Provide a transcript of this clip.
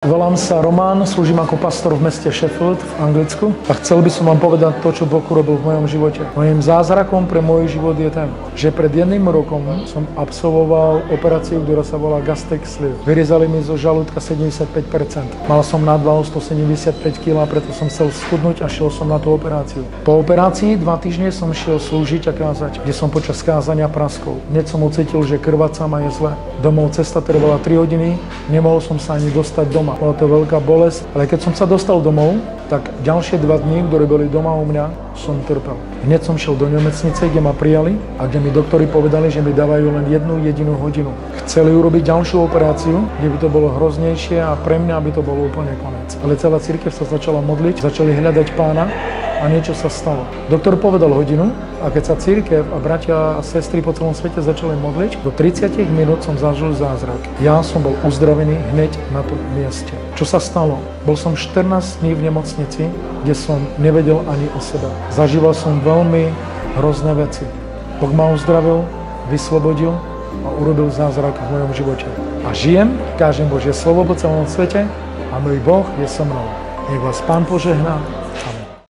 Volám sa Roman, slúžim ako pastor v meste Sheffield v Anglicku a chcel by som vám povedať to, čo Boh urobil v mojom živote. Mojím zázrakom pre môj život je ten, že pred 1 rokom som absolvoval operáciu, ktorá sa volá gastric sleeve. Vyrezali mi zo žalúdka 75%. Mal som nadváhu 175 kg, preto som chcel schudnúť a šiel som na tú operáciu. Po operácii 2 týždne som šiel slúžiť a kázať, kde som počas kázania praskol. Hneď som ucítil, že krvácam a je zle. Domov cesta trvala 3 hodiny, nemohol som sa ani dostať doma. Bola to veľká bolesť, ale keď som sa dostal domov, tak ďalšie 2 dní, ktoré boli doma u mňa, som trpel. Hneď som šiel do nemocnice, kde ma prijali a kde mi doktori povedali, že mi dávajú len 1 jedinú hodinu. Chceli urobiť ďalšiu operáciu, kde by to bolo hroznejšie a pre mňa by to bolo úplne koniec. Ale celá cirkev sa začala modliť, začali hľadať Pána a niečo sa stalo. Doktor povedal hodinu a keď sa cirkev a bratia a sestry po celom svete začali modliť, do 30 minút som zažil zázrak. Ja som bol uzdravený hneď na tom mieste. Čo sa stalo? Bol som 14 dní v nemocnici, kde som nevedel ani o sebe. Zažíval som veľmi hrozné veci. Boh ma uzdravil, vyslobodil a urobil zázrak v mojom živote. A žijem, kážem Božie slovo po celom svete a môj Boh je so mnou. Nech vás Pán požehná.